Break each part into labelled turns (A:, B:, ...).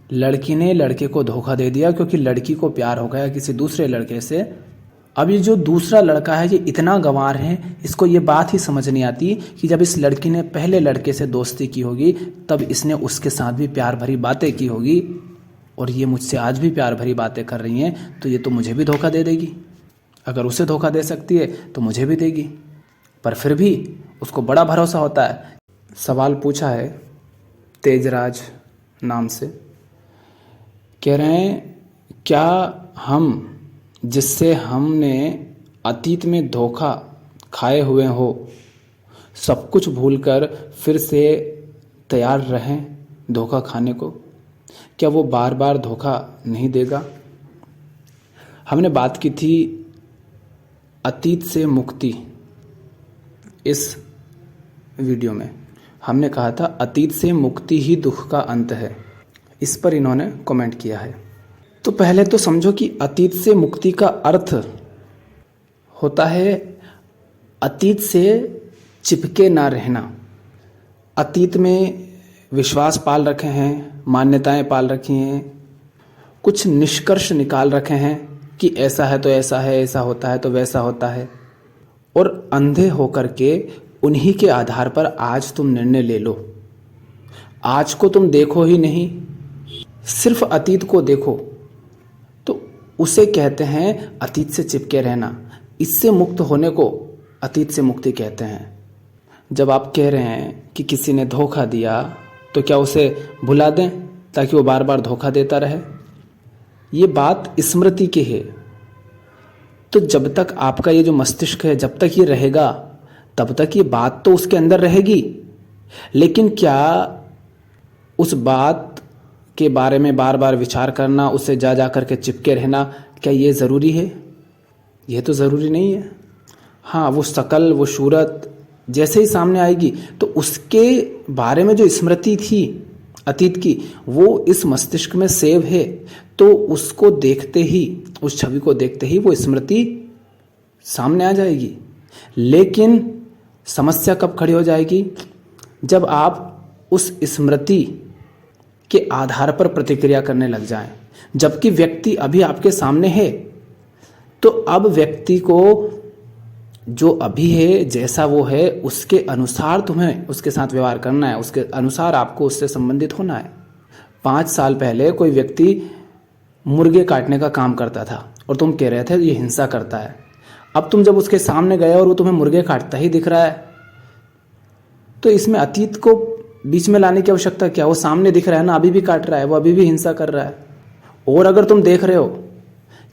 A: लड़की ने लड़के को धोखा दे दिया क्योंकि लड़की को प्यार हो गया किसी दूसरे लड़के से। अब ये जो दूसरा लड़का है ये इतना गंवार है, इसको ये बात ही समझ नहीं आती कि जब इस लड़की ने पहले लड़के से दोस्ती की होगी तब इसने उसके साथ भी प्यार भरी बातें की होगी, और ये मुझसे आज भी प्यार भरी बातें कर रही हैं, तो ये तो मुझे भी धोखा दे देगी। अगर उसे धोखा दे सकती है तो मुझे भी देगी। पर फिर भी उसको बड़ा भरोसा होता है। सवाल पूछा है तेजराज नाम से, कह रहे हैं क्या हम जिससे हमने अतीत में धोखा खाए हुए हो सब कुछ भूलकर फिर से तैयार रहें धोखा खाने को? क्या वो बार बार धोखा नहीं देगा? हमने बात की थी अतीत से मुक्ति। इस वीडियो में हमने कहा था अतीत से मुक्ति ही दुख का अंत है। इस पर इन्होंने कमेंट किया है। तो पहले तो समझो कि अतीत से मुक्ति का अर्थ होता है अतीत से चिपके ना रहना। अतीत में विश्वास पाल रखे हैं, मान्यताएं पाल रखी हैं, कुछ निष्कर्ष निकाल रखे हैं कि ऐसा है तो ऐसा है, ऐसा होता है तो वैसा होता है, और अंधे होकर के उन्हीं के आधार पर आज तुम निर्णय ले लो। आज को तुम देखो ही नहीं, सिर्फ अतीत को देखो, तो उसे कहते हैं अतीत से चिपके रहना। इससे मुक्त होने को अतीत से मुक्ति कहते हैं। जब आप कह रहे हैं कि किसी ने धोखा दिया तो क्या उसे भुला दें ताकि वो बार बार धोखा देता रहे? ये बात स्मृति की है। तो जब तक आपका ये जो मस्तिष्क है जब तक ये रहेगा तब तक ये बात तो उसके अंदर रहेगी, लेकिन क्या उस बात के बारे में बार बार विचार करना, उससे जा करके चिपके रहना, क्या ये ज़रूरी है? यह तो ज़रूरी नहीं है। हाँ, वो शकल, वो सूरत जैसे ही सामने आएगी तो उसके बारे में जो स्मृति थी अतीत की वो इस मस्तिष्क में सेव है, तो उसको देखते ही, उस छवि को देखते ही वो स्मृति सामने आ जाएगी। लेकिन समस्या कब खड़ी हो जाएगी? जब आप उस स्मृति के आधार पर प्रतिक्रिया करने लग जाएं, जबकि व्यक्ति अभी आपके सामने है। तो अब व्यक्ति को जो अभी है, जैसा वो है, उसके अनुसार तुम्हें उसके साथ व्यवहार करना है, उसके अनुसार आपको उससे संबंधित होना है। 5 साल पहले कोई व्यक्ति मुर्गे काटने का काम करता था और तुम कह रहे थे ये हिंसा करता है। अब तुम जब उसके सामने गए और वो तुम्हें मुर्गे काटता ही दिख रहा है, तो इसमें अतीत को बीच में लाने की आवश्यकता क्या? वो सामने दिख रहा है ना, अभी भी काट रहा है, वो अभी भी हिंसा कर रहा है। और अगर तुम देख रहे हो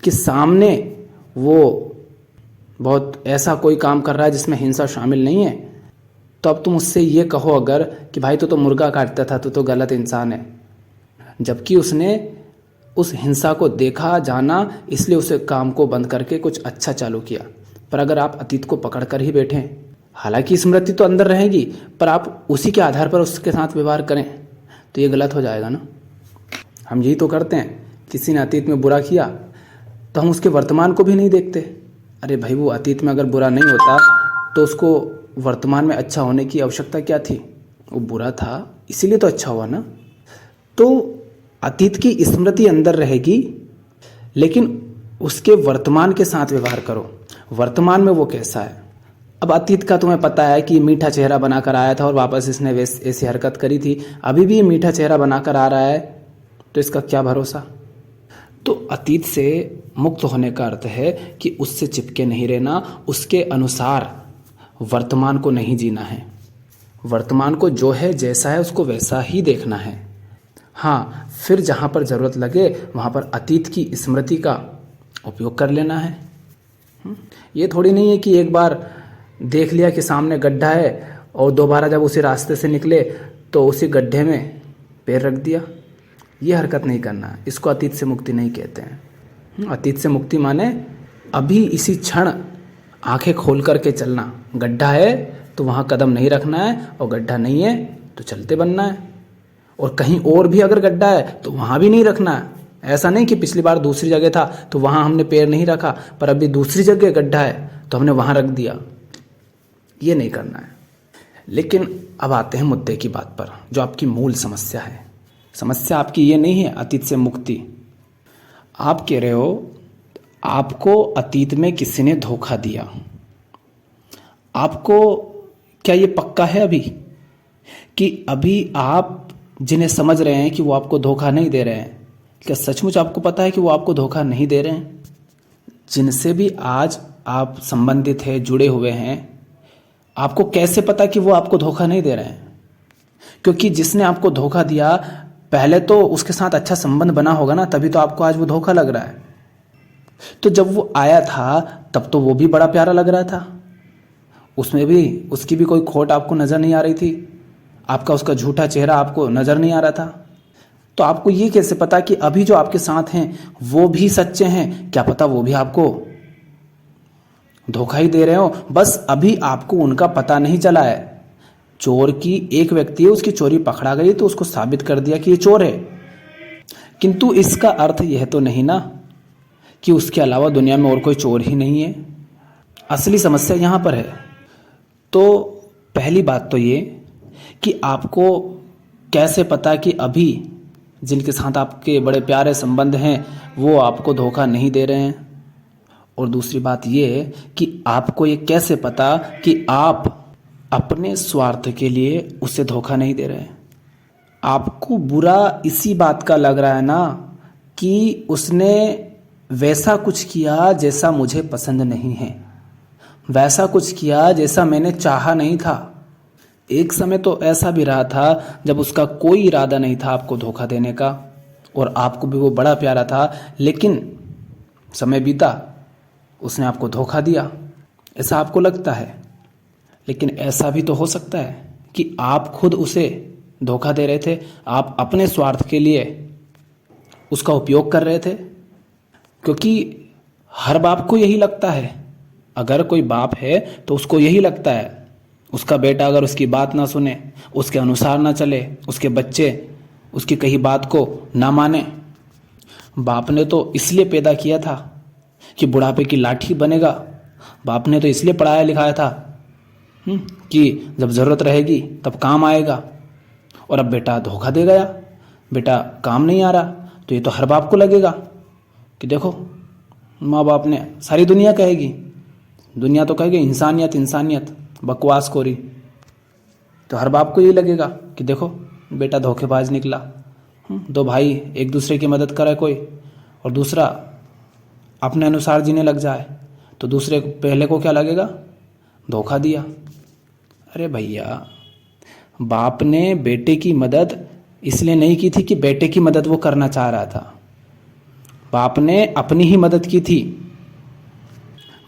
A: कि सामने वो बहुत ऐसा कोई काम कर रहा है जिसमें हिंसा शामिल नहीं है, तो अब तुम उससे ये कहो अगर कि भाई तो मुर्गा काटता था, तो गलत इंसान है, जबकि उसने उस हिंसा को देखा, जाना, इसलिए उसे काम को बंद करके कुछ अच्छा चालू किया। पर अगर आप अतीत को पकड़ कर ही बैठें, हालांकि स्मृति तो अंदर रहेगी, पर आप उसी के आधार पर उसके साथ व्यवहार करें, तो ये गलत हो जाएगा ना। हम यही तो करते हैं, किसी ने अतीत में बुरा किया तो हम उसके वर्तमान को भी नहीं देखते। अरे भाई, वो अतीत में अगर बुरा नहीं होता तो उसको वर्तमान में अच्छा होने की आवश्यकता क्या थी? वो बुरा था इसीलिए तो अच्छा हुआ ना। तो अतीत की स्मृति अंदर रहेगी, लेकिन उसके वर्तमान के साथ व्यवहार करो। वर्तमान में वो कैसा है? अब अतीत का तुम्हें पता है कि मीठा चेहरा बनाकर आया था और वापस इसने ऐसी हरकत करी थी, अभी भी मीठा चेहरा बनाकर आ रहा है, तो इसका क्या भरोसा? तो अतीत से मुक्त होने का अर्थ है कि उससे चिपके नहीं रहना, उसके अनुसार वर्तमान को नहीं जीना है। वर्तमान को जो है, जैसा है, उसको वैसा ही देखना है। हाँ, फिर जहाँ पर ज़रूरत लगे वहाँ पर अतीत की स्मृति का उपयोग कर लेना है। ये थोड़ी नहीं है कि एक बार देख लिया कि सामने गड्ढा है और दोबारा जब उसी रास्ते से निकले तो उसी गड्ढे में पैर रख दिया। ये हरकत नहीं करना, इसको अतीत से मुक्ति नहीं कहते हैं। अतीत से मुक्ति माने अभी इसी क्षण आंखें खोल करके चलना। गड्ढा है तो वहाँ कदम नहीं रखना है, और गड्ढा नहीं है तो चलते बनना है। और कहीं और भी अगर गड्ढा है तो वहाँ भी नहीं रखना है। ऐसा नहीं कि पिछली बार दूसरी जगह था तो वहाँ हमने पैर नहीं रखा, पर अभी दूसरी जगह गड्ढा है तो हमने वहाँ रख दिया। ये नहीं करना है। लेकिन अब आते हैं मुद्दे की बात पर, जो आपकी मूल समस्या है समस्या आपकी ये नहीं है अतीत से मुक्ति। आप कह रहे हो आपको अतीत में किसी ने धोखा दिया, आपको क्या ये पक्का है अभी कि अभी आप जिन्हें समझ रहे हैं कि वो आपको धोखा नहीं दे रहे हैं, क्या सचमुच आपको पता है कि वो आपको धोखा नहीं दे रहे हैं? जिनसे भी आज आप संबंधित है, जुड़े हुए हैं, आपको कैसे पता कि वो आपको धोखा नहीं दे रहे हैं? क्योंकि जिसने आपको धोखा दिया पहले तो उसके साथ अच्छा संबंध बना होगा ना, तभी तो आपको आज वो धोखा लग रहा है। तो जब वो आया था तब तो वो भी बड़ा प्यारा लग रहा था, उसमें भी उसकी भी कोई खोट आपको नज़र नहीं आ रही थी, आपका उसका झूठा चेहरा आपको नज़र नहीं आ रहा था। तो आपको ये कैसे पता कि अभी जो आपके साथ हैं वो भी सच्चे हैं? क्या पता वो भी आपको धोखा ही दे रहे हो, बस अभी आपको उनका पता नहीं चला है। चोर की एक व्यक्ति है, उसकी चोरी पकड़ा गई तो उसको साबित कर दिया कि ये चोर है, किंतु इसका अर्थ यह तो नहीं ना कि उसके अलावा दुनिया में और कोई चोर ही नहीं है। असली समस्या यहाँ पर है। तो पहली बात तो ये कि आपको कैसे पता कि अभी जिनके साथ आपके बड़े प्यारे संबंध हैं वो आपको धोखा नहीं दे रहे हैं। और दूसरी बात ये है कि आपको ये कैसे पता कि आप अपने स्वार्थ के लिए उसे धोखा नहीं दे रहे हैं। आपको बुरा इसी बात का लग रहा है ना कि उसने वैसा कुछ किया जैसा मुझे पसंद नहीं है, वैसा कुछ किया जैसा मैंने चाहा नहीं था। एक समय तो ऐसा भी रहा था जब उसका कोई इरादा नहीं था आपको धोखा देने का और आपको भी वो बड़ा प्यारा था, लेकिन समय बीता, उसने आपको धोखा दिया, ऐसा आपको लगता है। लेकिन ऐसा भी तो हो सकता है कि आप खुद उसे धोखा दे रहे थे, आप अपने स्वार्थ के लिए उसका उपयोग कर रहे थे। क्योंकि हर बाप को यही लगता है, अगर कोई बाप है तो उसको यही लगता है उसका बेटा अगर उसकी बात ना सुने, उसके अनुसार ना चले, उसके बच्चे उसकी कही बात को ना माने। बाप ने तो इसलिए पैदा किया था कि बुढ़ापे की लाठी बनेगा, बाप ने तो इसलिए पढ़ाया लिखाया था कि जब ज़रूरत रहेगी तब काम आएगा। और अब बेटा धोखा दे गया, बेटा काम नहीं आ रहा, तो ये तो हर बाप को लगेगा कि देखो माँ बाप ने, सारी दुनिया कहेगी, दुनिया तो कहेगी इंसानियत इंसानियत बकवास कोरी, तो हर बाप को ये लगेगा कि देखो बेटा धोखेबाज निकला। दो भाई एक दूसरे की मदद करे कोई और दूसरा अपने अनुसार जीने लग जाए, तो दूसरे पहले को क्या लगेगा? धोखा दिया। अरे भैया, बाप ने बेटे की मदद इसलिए नहीं की थी कि बेटे की मदद वो करना चाह रहा था, बाप ने अपनी ही मदद की थी,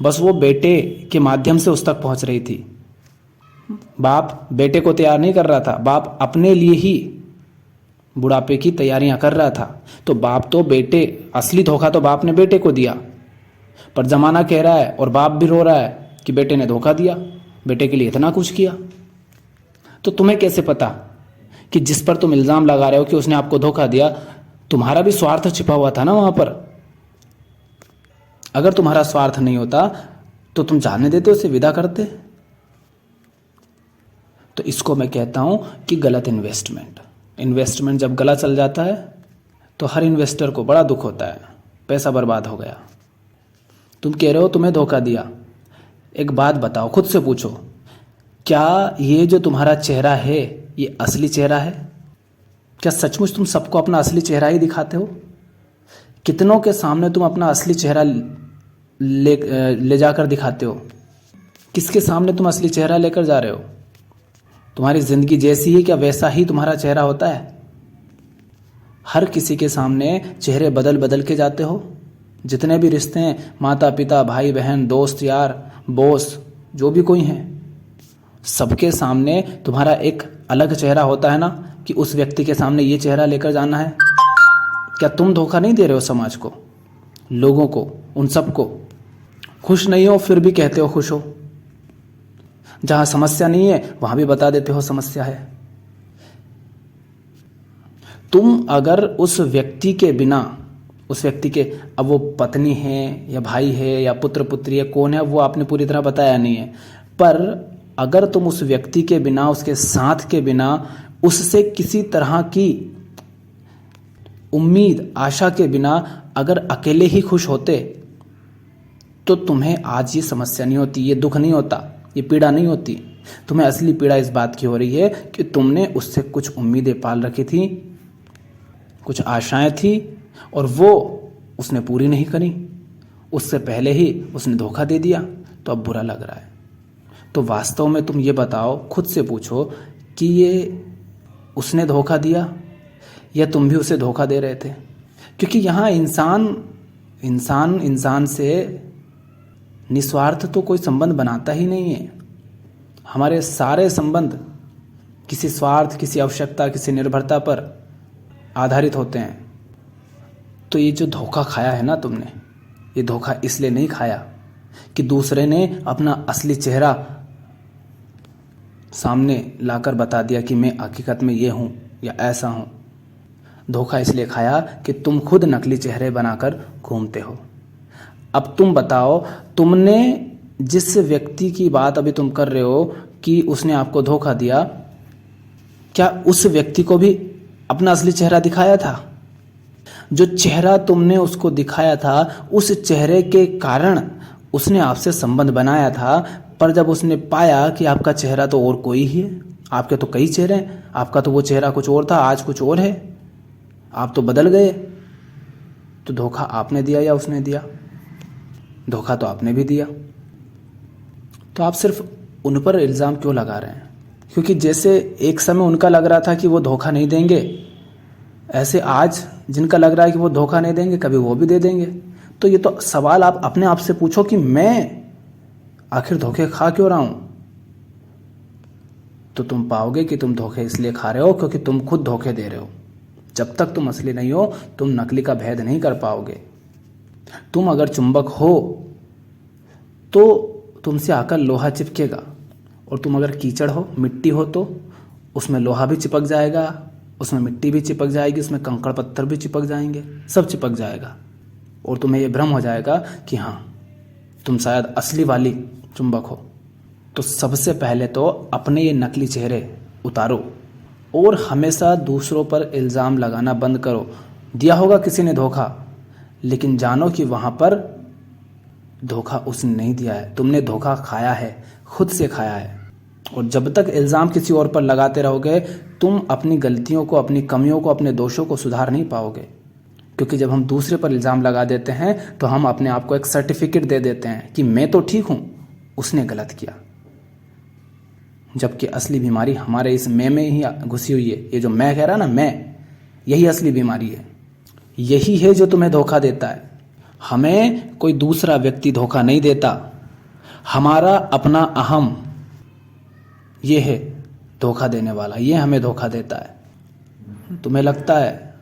A: बस वो बेटे के माध्यम से उस तक पहुंच रही थी। बाप बेटे को तैयार नहीं कर रहा था, बाप अपने लिए ही बुढ़ापे की तैयारियां कर रहा था। तो बाप तो बेटे, असली धोखा तो बाप ने बेटे को दिया, पर जमाना कह रहा है और बाप भी रो रहा है कि बेटे ने धोखा दिया, बेटे के लिए इतना कुछ किया। तो तुम्हें कैसे पता कि जिस पर तुम इल्ज़ाम लगा रहे हो कि उसने आपको धोखा दिया, तुम्हारा भी स्वार्थ छिपा हुआ था ना वहां पर? अगर तुम्हारा स्वार्थ नहीं होता तो तुम जाने देते, उसे विदा करते। तो इसको मैं कहता हूं कि गलत इन्वेस्टमेंट जब गला चल जाता है तो हर इन्वेस्टर को बड़ा दुख होता है, पैसा बर्बाद हो गया। तुम कह रहे हो तुम्हें धोखा दिया, एक बात बताओ, खुद से पूछो, क्या ये जो तुम्हारा चेहरा है ये असली चेहरा है? क्या सचमुच तुम सबको अपना असली चेहरा ही दिखाते हो? कितनों के सामने तुम अपना असली चेहरा ले जाकर दिखाते हो? किसके सामने तुम असली चेहरा लेकर जा रहे हो? तुम्हारी जिंदगी जैसी है क्या वैसा ही तुम्हारा चेहरा होता है? हर किसी के सामने चेहरे बदल बदल के जाते हो। जितने भी रिश्ते हैं, माता पिता, भाई बहन, दोस्त यार, बॉस, जो भी कोई हैं, सबके सामने तुम्हारा एक अलग चेहरा होता है ना, कि उस व्यक्ति के सामने ये चेहरा लेकर जाना है। क्या तुम धोखा नहीं दे रहे हो समाज को, लोगों को, उन सबको? खुश नहीं हो फिर भी कहते हो खुश हो, जहां समस्या नहीं है वहां भी बता देते हो समस्या है। तुम अगर उस व्यक्ति के बिना, उस व्यक्ति के, अब वो पत्नी है या भाई है या पुत्र पुत्री है, कौन है वो आपने पूरी तरह बताया नहीं है, पर अगर तुम उस व्यक्ति के बिना, उसके साथ के बिना, उससे किसी तरह की उम्मीद, आशा के बिना अगर अकेले ही खुश होते तो तुम्हें आज ये समस्या नहीं होती, ये दुख नहीं होता, ये पीड़ा नहीं होती। तुम्हें असली पीड़ा इस बात की हो रही है कि तुमने उससे कुछ उम्मीदें पाल रखी थी, कुछ आशाएं थी, और वो उसने पूरी नहीं करी। उससे पहले ही उसने धोखा दे दिया, तो अब बुरा लग रहा है। तो वास्तव में तुम ये बताओ, खुद से पूछो कि ये उसने धोखा दिया या तुम भी उसे धोखा दे रहे थे? क्योंकि यहाँ इंसान से निस्वार्थ तो कोई संबंध बनाता ही नहीं है। हमारे सारे संबंध किसी स्वार्थ, किसी आवश्यकता, किसी निर्भरता पर आधारित होते हैं। तो ये जो धोखा खाया है ना तुमने, ये धोखा इसलिए नहीं खाया कि दूसरे ने अपना असली चेहरा सामने लाकर बता दिया कि मैं हकीकत में ये हूँ या ऐसा हूँ। धोखा इसलिए खाया कि तुम खुद नकली चेहरे बनाकर घूमते हो। अब तुम बताओ, तुमने जिस व्यक्ति की बात अभी तुम कर रहे हो कि उसने आपको धोखा दिया, क्या उस व्यक्ति को भी अपना असली चेहरा दिखाया था? जो चेहरा तुमने उसको दिखाया था, उस चेहरे के कारण उसने आपसे संबंध बनाया था। पर जब उसने पाया कि आपका चेहरा तो और कोई ही है, आपके तो कई चेहरे हैं, आपका तो वो चेहरा कुछ और था, आज कुछ और है, आप तो बदल गए। तो धोखा आपने दिया या उसने दिया? धोखा तो आपने भी दिया। तो आप सिर्फ उन पर इल्ज़ाम क्यों लगा रहे हैं? क्योंकि जैसे एक समय उनका लग रहा था कि वो धोखा नहीं देंगे, ऐसे आज जिनका लग रहा है कि वो धोखा नहीं देंगे, कभी वो भी दे देंगे। तो ये तो सवाल आप अपने आप से पूछो कि मैं आखिर धोखे खा क्यों रहा हूं? तो तुम पाओगे कि तुम धोखे इसलिए खा रहे हो क्योंकि तुम खुद धोखे दे रहे हो। जब तक तुम असली नहीं हो, तुम नकली का भेद नहीं कर पाओगे। तुम अगर चुंबक हो तो तुमसे आकर लोहा चिपकेगा, और तुम अगर कीचड़ हो, मिट्टी हो, तो उसमें लोहा भी चिपक जाएगा, उसमें मिट्टी भी चिपक जाएगी, उसमें कंकड़ पत्थर भी चिपक जाएंगे, सब चिपक जाएगा। और तुम्हें यह भ्रम हो जाएगा कि हाँ, तुम शायद असली वाली चुंबक हो। तो सबसे पहले तो अपने ये नकली चेहरे उतारो और हमेशा दूसरों पर इल्ज़ाम लगाना बंद करो। दिया होगा किसी ने धोखा, लेकिन जानो कि वहाँ पर धोखा उसने नहीं दिया है, तुमने धोखा खाया है, खुद से खाया है। और जब तक इल्ज़ाम किसी और पर लगाते रहोगे, तुम अपनी गलतियों को, अपनी कमियों को, अपने दोषों को सुधार नहीं पाओगे। क्योंकि जब हम दूसरे पर इल्ज़ाम लगा देते हैं तो हम अपने आप को एक सर्टिफिकेट दे देते हैं कि मैं तो ठीक हूँ, उसने गलत किया। जबकि असली बीमारी हमारे इस मैं में ही घुसी हुई है। ये जो मैं कह रहा ना, मैं, यही असली बीमारी है। यही है जो तुम्हें धोखा देता है। हमें कोई दूसरा व्यक्ति धोखा नहीं देता, हमारा अपना अहम ये है धोखा देने वाला, ये हमें धोखा देता है। तुम्हें लगता है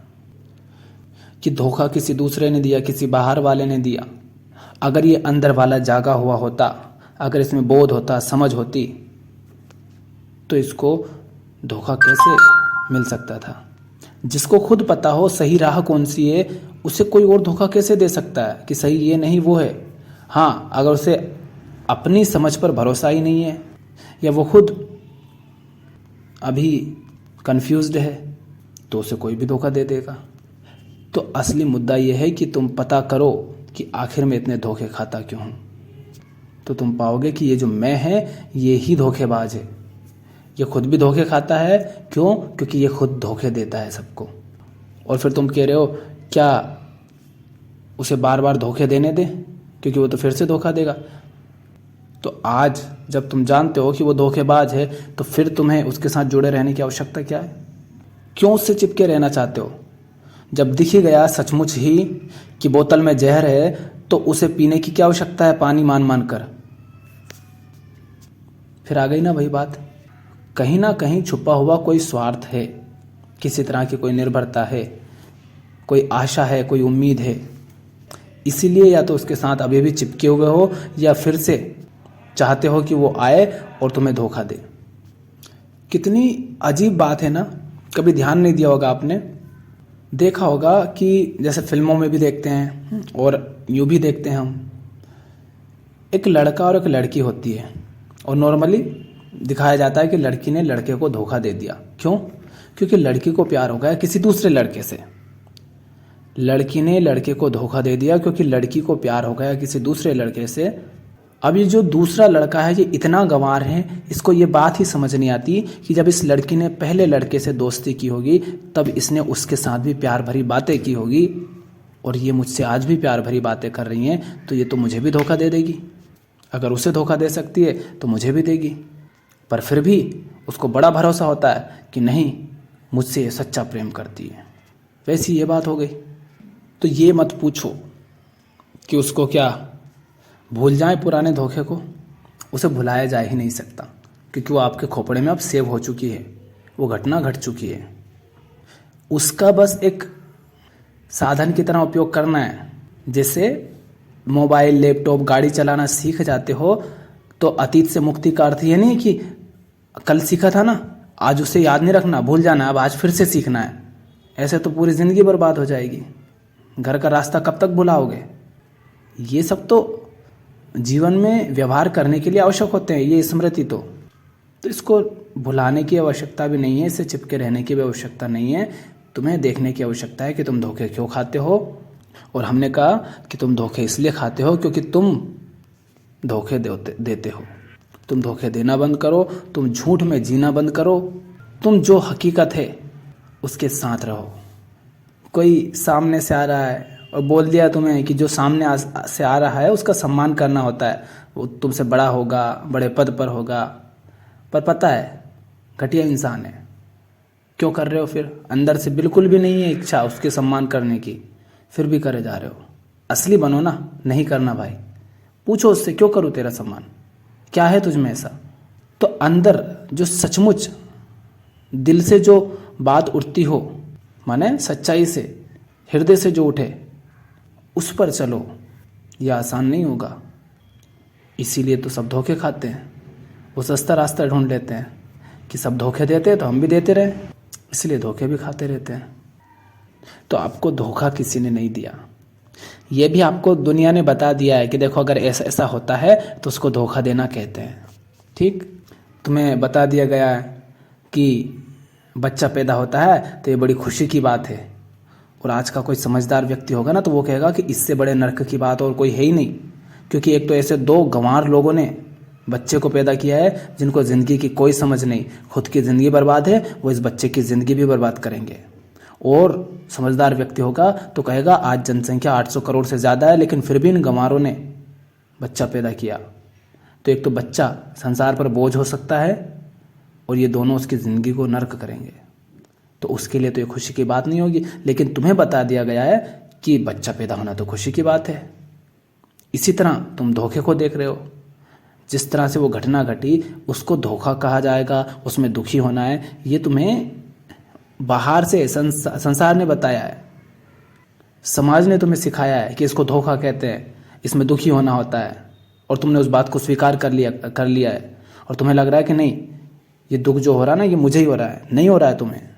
A: कि धोखा किसी दूसरे ने दिया, किसी बाहर वाले ने दिया। अगर ये अंदर वाला जागा हुआ होता, अगर इसमें बोध होता, समझ होती, तो इसको धोखा कैसे मिल सकता था? जिसको खुद पता हो सही राह कौन सी है, उसे कोई और धोखा कैसे दे सकता है कि सही ये नहीं वो है? हाँ, अगर उसे अपनी समझ पर भरोसा ही नहीं है या वो खुद अभी कंफ्यूज्ड है, तो उसे कोई भी धोखा दे देगा। तो असली मुद्दा यह है कि तुम पता करो कि आखिर में इतने धोखे खाता क्यों हूँ। तो तुम पाओगे कि ये जो मैं है, ये ही धोखेबाज है। ये खुद भी धोखे खाता है। क्यों? क्योंकि ये खुद धोखे देता है सबको। और फिर तुम कह रहे हो क्या उसे बार बार धोखे देने दे, क्योंकि वो तो फिर से धोखा देगा। तो आज जब तुम जानते हो कि वो धोखेबाज है, तो फिर तुम्हें उसके साथ जुड़े रहने की आवश्यकता क्या है? क्यों उससे चिपके रहना चाहते हो? जब दिख ही गया सचमुच ही कि बोतल में जहर है, तो उसे पीने की क्या आवश्यकता है पानी मान मान कर? फिर आ गई ना वही बात, कहीं ना कहीं छुपा हुआ कोई स्वार्थ है, किसी तरह की कोई निर्भरता है, कोई आशा है, कोई उम्मीद है। इसीलिए या तो उसके साथ अभी भी चिपके हुए हो, या फिर से चाहते हो कि वो आए और तुम्हें धोखा दे। कितनी अजीब बात है ना। कभी ध्यान नहीं दिया होगा आपने, देखा होगा कि जैसे फिल्मों में भी देखते हैं और यूं भी देखते हैं हम, एक लड़का और एक लड़की होती है, और नॉर्मली दिखाया जाता है कि लड़की ने लड़के को धोखा दे दिया। क्यों? क्योंकि लड़की को प्यार हो गया किसी दूसरे लड़के से। लड़की ने लड़के को धोखा दे दिया क्योंकि लड़की को प्यार हो गया किसी दूसरे लड़के से। अब ये जो दूसरा लड़का है ये इतना गंवार है, इसको ये बात ही समझ नहीं आती कि जब इस लड़की ने पहले लड़के से दोस्ती की होगी तब इसने उसके साथ भी प्यार भरी बातें की होगी, और ये मुझसे आज भी प्यार भरी बातें कर रही हैं, तो ये तो मुझे भी धोखा दे देगी। अगर उसे धोखा दे सकती है तो मुझे भी देगी। पर फिर भी उसको बड़ा भरोसा होता है कि नहीं, मुझसे ये सच्चा प्रेम करती है। वैसी ये बात हो गई। तो ये मत पूछो कि उसको क्या भूल जाए पुराने धोखे को, उसे भुलाया जा ही नहीं सकता क्योंकि वो आपके खोपड़े में अब सेव हो चुकी है, वो घटना घट चुकी है। उसका बस एक साधन की तरह उपयोग करना है। जैसे मोबाइल, लैपटॉप, गाड़ी चलाना सीख जाते हो तो अतीत से मुक्ति का अर्थ ये नहीं कि कल सीखा था ना, आज उसे याद नहीं रखना, भूल जाना, अब आज फिर से सीखना है। ऐसे तो पूरी ज़िंदगी बर्बाद हो जाएगी। घर का रास्ता कब तक भुलाओगे? ये सब तो जीवन में व्यवहार करने के लिए आवश्यक होते हैं, ये स्मृति तो इसको भुलाने की आवश्यकता भी नहीं है, इससे चिपके रहने की भी आवश्यकता नहीं है। तुम्हें देखने की आवश्यकता है कि तुम धोखे क्यों खाते हो। और हमने कहा कि तुम धोखे इसलिए खाते हो क्योंकि तुम धोखे देते हो। तुम धोखे देना बंद करो, तुम झूठ में जीना बंद करो, तुम जो हकीकत है उसके साथ रहो। कोई सामने से आ रहा है और बोल दिया तुम्हें कि जो सामने से आ रहा है उसका सम्मान करना होता है, वो तुमसे बड़ा होगा, बड़े पद पर होगा, पर पता है घटिया इंसान है। क्यों कर रहे हो फिर? अंदर से बिल्कुल भी नहीं है इच्छा उसके सम्मान करने की, फिर भी करे जा रहे हो। असली बनो ना, नहीं करना भाई। पूछो उससे, क्यों करूँ तेरा सम्मान, क्या है तुझ में ऐसा? तो अंदर जो सचमुच दिल से जो बात उठती हो, माने सच्चाई से, हृदय से जो उठे, उस पर चलो। यह आसान नहीं होगा, इसीलिए तो सब धोखे खाते हैं। वो सस्ता रास्ता ढूंढ लेते हैं कि सब धोखे देते हैं तो हम भी देते रहे, इसलिए धोखे भी खाते रहते हैं। तो आपको धोखा किसी ने नहीं दिया, ये भी आपको दुनिया ने बता दिया है कि देखो अगर ऐसा ऐसा होता है तो उसको धोखा देना कहते हैं। ठीक, तुम्हें बता दिया गया है कि बच्चा पैदा होता है तो ये बड़ी खुशी की बात है। और आज का कोई समझदार व्यक्ति होगा ना तो वो कहेगा कि इससे बड़े नर्क की बात और कोई है ही नहीं, क्योंकि एक तो ऐसे दो गंवार लोगों ने बच्चे को पैदा किया है जिनको ज़िंदगी की कोई समझ नहीं, खुद की ज़िंदगी बर्बाद है, वो इस बच्चे की ज़िंदगी भी बर्बाद करेंगे। और समझदार व्यक्ति होगा तो कहेगा आज जनसंख्या 800 करोड़ से ज़्यादा है लेकिन फिर भी इन गंवारों ने बच्चा पैदा किया, तो एक तो बच्चा संसार पर बोझ हो सकता है और ये दोनों उसकी ज़िंदगी को नर्क करेंगे। तो उसके लिए तो ये खुशी की बात नहीं होगी। लेकिन तुम्हें बता दिया गया है कि बच्चा पैदा होना तो खुशी की बात है। इसी तरह तुम धोखे को देख रहे हो। जिस तरह से वो घटना घटी उसको धोखा कहा जाएगा, उसमें दुखी होना है, ये तुम्हें बाहर से संसार ने बताया है, समाज ने तुम्हें सिखाया है कि इसको धोखा कहते हैं, इसमें दुखी होना होता है। और तुमने उस बात को स्वीकार कर लिया है और तुम्हें लग रहा है कि नहीं, ये दुख जो हो रहा है ना ये मुझे ही हो रहा है। नहीं हो रहा है तुम्हें।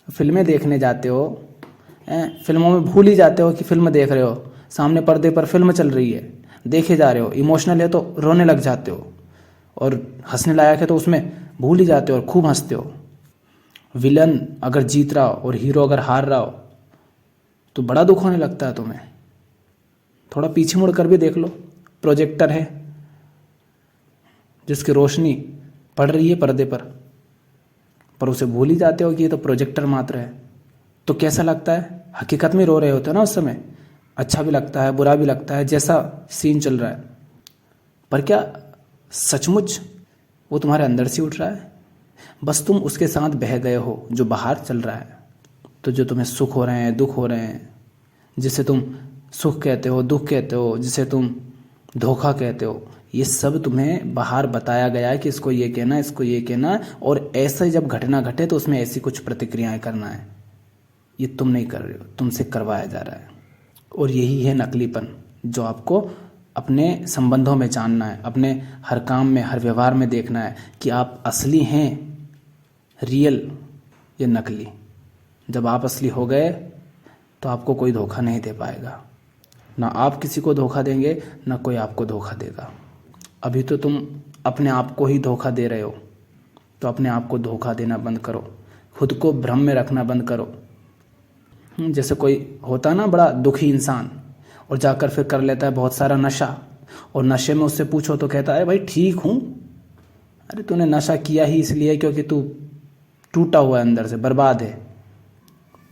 A: फिल्में देखने जाते हो, फिल्मों में भूल ही जाते हो कि फिल्म देख रहे हो, सामने पर्दे पर फिल्म चल रही है, देखे जा रहे हो। इमोशनल है तो रोने लग जाते हो, और हंसने लायक है तो उसमें भूल ही जाते हो और खूब हंसते हो। विलन अगर जीत रहा हो और हीरो अगर हार रहा हो तो बड़ा दुख होने लगता है तुम्हें। थोड़ा पीछे मुड़ कर भी देख लो, प्रोजेक्टर है जिसकी रोशनी पड़ रही है पर्दे पर उसे भूल ही जाते हो कि ये तो प्रोजेक्टर मात्र है। तो कैसा लगता है? हकीकत में रो रहे होते हो ना उस समय, अच्छा भी लगता है, बुरा भी लगता है, जैसा सीन चल रहा है। पर क्या सचमुच वो तुम्हारे अंदर से उठ रहा है? बस तुम उसके साथ बह गए हो जो बाहर चल रहा है। तो जो तुम्हें सुख हो रहे हैं, दुख हो रहे हैं, जिसे तुम सुख कहते हो, दुख कहते हो, जिसे तुम धोखा कहते हो, ये सब तुम्हें बाहर बताया गया है कि इसको ये कहना, इसको ये कहना, और ऐसा जब घटना घटे तो उसमें ऐसी कुछ प्रतिक्रियाएं करना है। ये तुम नहीं कर रहे हो, तुमसे करवाया जा रहा है। और यही है नकलीपन जो आपको अपने संबंधों में जानना है, अपने हर काम में, हर व्यवहार में देखना है कि आप असली हैं, रियल या नकली। जब आप असली हो गए तो आपको कोई धोखा नहीं दे पाएगा। ना आप किसी को धोखा देंगे, ना कोई आपको धोखा देगा। अभी तो तुम अपने आप को ही धोखा दे रहे हो, तो अपने आप को धोखा देना बंद करो, खुद को भ्रम में रखना बंद करो। जैसे कोई होता है ना बड़ा दुखी इंसान और जाकर फिर कर लेता है बहुत सारा नशा, और नशे में उससे पूछो तो कहता है भाई ठीक हूँ। अरे तूने नशा किया ही इसलिए क्योंकि तू टूटा हुआ है, अंदर से बर्बाद है,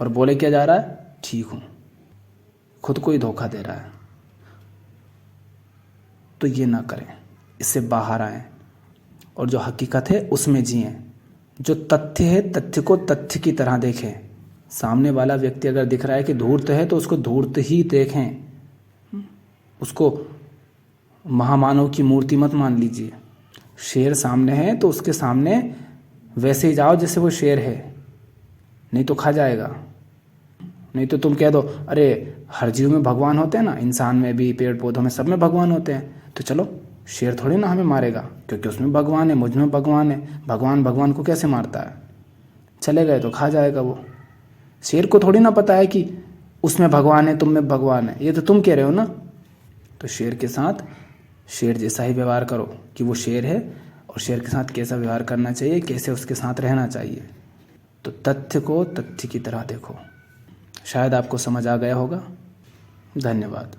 A: पर बोले क्या जा रहा है ठीक हूँ, खुद को ही धोखा दे रहा है। तो ये ना करें, इससे बाहर आएं और जो हकीकत है उसमें जिएं। जो तथ्य है तथ्य को तथ्य की तरह देखें। सामने वाला व्यक्ति अगर दिख रहा है कि धूर्त है तो उसको धूर्त ही देखें, उसको महामानव की मूर्ति मत मान लीजिए। शेर सामने है तो उसके सामने वैसे ही जाओ जैसे वो शेर है, नहीं तो खा जाएगा। नहीं तो तुम कह दो अरे हर जीव में भगवान होते हैं ना, इंसान में भी, पेड़ पौधों में, सब में भगवान होते हैं, तो चलो शेर थोड़ी ना हमें मारेगा क्योंकि उसमें भगवान है, मुझ में भगवान है। भगवान भगवान को कैसे मारता है? चले गए तो खा जाएगा वो। शेर को थोड़ी ना पता है कि उसमें भगवान है, तुम में भगवान है, ये तो तुम कह रहे हो ना। तो शेर के साथ शेर जैसा ही व्यवहार करो कि वो शेर है, और शेर के साथ कैसा व्यवहार करना चाहिए, कैसे उसके साथ रहना चाहिए। तो तथ्य को तथ्य की तरह देखो। शायद आपको समझ आ गया होगा। धन्यवाद।